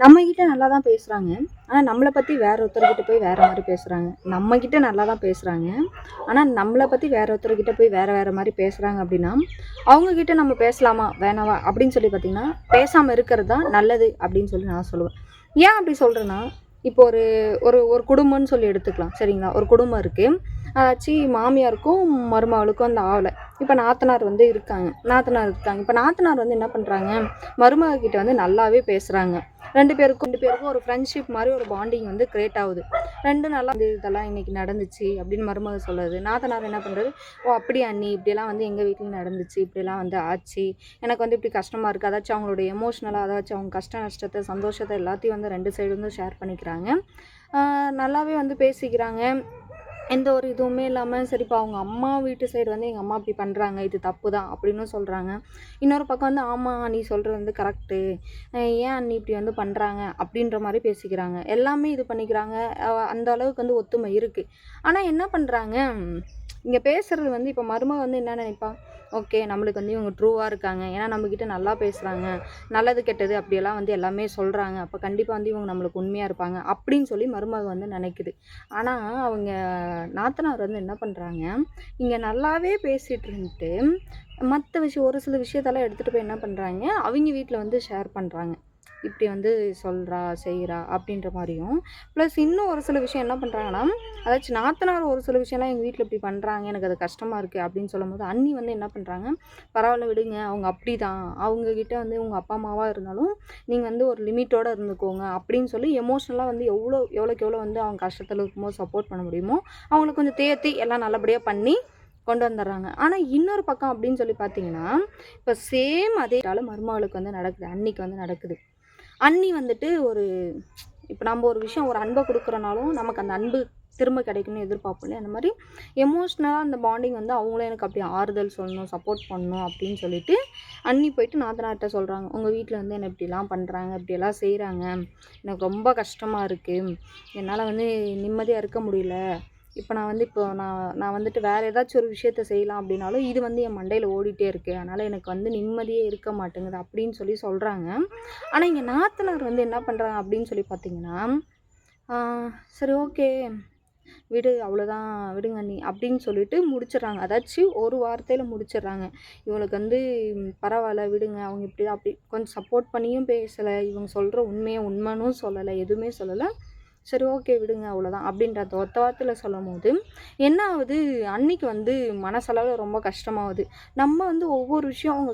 நம்மகிட்ட நல்லா தான் பேசுகிறாங்க. ஆனால் நம்மளை பற்றி வேற ஒருத்தர்கிட்ட போய் வேறு மாதிரி பேசுகிறாங்க. நம்மக்கிட்ட நல்லா தான் பேசுகிறாங்க. ஆனால் நம்மளை பற்றி வேற ஒருத்தர்கிட்ட போய் வேறு வேறு மாதிரி பேசுகிறாங்க அப்படின்னா, அவங்கக்கிட்ட நம்ம பேசலாமா வேணாவா அப்படின்னு சொல்லி பார்த்திங்கன்னா, பேசாமல் இருக்கிறது தான் நல்லது அப்படின்னு சொல்லி நான் சொல்லுவேன். ஏன் அப்படி சொல்கிறேன்னா, இப்போ ஒரு ஒரு ஒரு குடும்பம்னு சொல்லி எடுத்துக்கலாம் சரிங்களா? ஒரு குடும்பம் இருக்குது. அதாச்சும் மாமியாருக்கும் மருமகளுக்கும் அந்த ஆவலை. இப்போ நாத்தனார் இருக்காங்க. இப்போ நாத்தனார் என்ன பண்ணுறாங்க, மருமக கிட்ட நல்லாவே பேசுகிறாங்க. ரெண்டு பேருக்கும் ஒரு ஃப்ரெண்ட்ஷிப் மாதிரி ஒரு பாண்டிங் கிரியேட் ஆகுது. ரெண்டு நல்லா இதெல்லாம் இன்னைக்கு நடந்துச்சு அப்படின்னு மருமக சொல்லுது. நாத்தனார் என்ன பண்ணுறது, ஓ அப்படியா அண்ணி, இப்படியெல்லாம் எங்கள் வீட்டில் நடந்துச்சு, இப்படியெல்லாம் ஆச்சு, எனக்கு இப்படி கஷ்டமாக இருக்குது. அதாச்சும் அவங்களோட எமோஷ்னலாக அதாச்சும் அவங்க கஷ்ட நஷ்டத்தை சந்தோஷத்தை எல்லாத்தையும் ரெண்டு சைடு ஷேர் பண்ணிக்கிறாங்க. நல்லாவே பேசிக்கிறாங்க. எந்த ஒரு இதுவுமே இல்லாமல் சரிப்பா அவங்க அம்மா வீட்டு சைடு எங்கள் அம்மா இப்படி பண்ணுறாங்க, இது தப்பு தான் அப்படின்னு சொல்கிறாங்க. இன்னொரு பக்கம் ஆமாம் நீ சொல்கிறது கரெக்டு, ஏன் அண்ணி இப்படி பண்ணுறாங்க அப்படின்ற மாதிரி பேசிக்கிறாங்க. எல்லாமே இது பண்ணிக்கிறாங்க. அந்த அளவுக்கு ஒத்துமை இருக்குது. ஆனால் என்ன பண்ணுறாங்க, இங்கே பேசுகிறது இப்போ மருமக என்ன நினைப்பா, ஓகே நம்மளுக்கு இவங்க ட்ரூவாக இருக்காங்க, ஏன்னா நம்மக்கிட்ட நல்லா பேசுகிறாங்க, நல்லது கெட்டது அப்படியெல்லாம் எல்லாமே சொல்கிறாங்க, அப்போ கண்டிப்பாக இவங்க நம்மளுக்கு உண்மையாக இருப்பாங்க அப்படின்னு சொல்லி மருமக நினைக்குது. ஆனால் அவங்க நாத்தனார் என்ன பண்ணுறாங்க, இங்கே நல்லாவே பேசிகிட்டு இருந்துட்டு மற்ற விஷயம் ஒரு சில விஷயத்தெல்லாம் எடுத்துகிட்டு போய் என்ன பண்ணுறாங்க, அவங்க வீட்டில் ஷேர் பண்ணுறாங்க. இப்படி சொல்கிறா செய்கிறா அப்படின்ற மாதிரியும், ப்ளஸ் இன்னும் ஒரு சில விஷயம் என்ன பண்ணுறாங்கன்னா, அதாச்சும் நாத்தனார் ஒரு சில விஷயம்லாம் எங்கள் வீட்டில் இப்படி பண்ணுறாங்க, எனக்கு அது கஷ்டமாக இருக்குது அப்படின்னு சொல்லும்போது அண்ணி என்ன பண்ணுறாங்க, பரவாயில்ல விடுங்க, அவங்க அப்படி தான், அவங்கக்கிட்ட உங்கள் அப்பா அம்மாவாக இருந்தாலும் நீங்கள் ஒரு லிமிட்டோடு இருந்துக்கோங்க அப்படின்னு சொல்லி எமோஷ்னலாக எவ்வளோக்கு எவ்வளோ அவங்க கஷ்டத்தில் இருக்கும்போது சப்போர்ட் பண்ண முடியுமோ அவங்கள கொஞ்சம் தேர்த்தி எல்லாம் நல்லபடியாக பண்ணி கொண்டு வந்துடுறாங்க. ஆனால் இன்னொரு பக்கம் அப்படின்னு சொல்லி பார்த்தீங்கன்னா, இப்போ சேம் அதே மருமகளுக்கு நடக்குது, அன்னிக்கு நடக்குது. அண்ணி ஒரு இப்போ நம்ம ஒரு விஷயம் ஒரு அன்பை கொடுக்குறனாலும் நமக்கு அந்த அன்பு திரும்ப கிடைக்கும்னு எதிர்பார்ப்போம் இல்லையா? அந்த மாதிரி எமோஷ்னலாக அந்த பாண்டிங் அவங்களே எனக்கு அப்படி ஆறுதல் சொல்லணும், சப்போர்ட் பண்ணணும் அப்படின்னு சொல்லிட்டு அண்ணி போயிட்டு நாத்தனார்கிட்ட சொல்கிறாங்க, உங்கள் வீட்டில் என்னை இப்படிலாம் பண்ணுறாங்க, இப்படியெல்லாம் செய்கிறாங்க, எனக்கு ரொம்ப கஷ்டமாக இருக்குது, என்னால் நிம்மதியாக இருக்க முடியல, இப்போ நான் வேறு ஏதாச்சும் ஒரு விஷயத்த செய்யலாம் அப்படின்னாலும் இது என் மண்டையில் ஓடிட்டே இருக்குது, அதனால் எனக்கு நிம்மதியே இருக்க மாட்டேங்குது அப்படின்னு சொல்லி சொல்கிறாங்க. ஆனால் இங்கே நாத்தனார் என்ன பண்ணுறாங்க அப்படின்னு சொல்லி பார்த்தீங்கன்னா, சரி ஓகே விடு, அவ்வளோதான் விடுங்க அண்ணி அப்படின்னு சொல்லிட்டு முடிச்சிடுறாங்க. அதாச்சும் ஒரு வார்த்தையில் முடிச்சிடுறாங்க. இவங்களுக்கு பரவாயில்ல விடுங்க, அவங்க இப்படி தான் அப்படி கொஞ்சம் சப்போர்ட் பண்ணியும் பேசலை, இவங்க சொல்கிற உண்மைன்னு சொல்லலை, எதுவுமே சொல்லலை, சரி ஓகே விடுங்க அவ்வளோதான் அப்படின்ற அந்த ஒத்த வார்த்தையில் சொல்லும்போது என்ன ஆகுது, அன்னைக்கு மனசளவில் ரொம்ப கஷ்டமாகுது. நம்ம ஒவ்வொரு விஷயம் அவங்க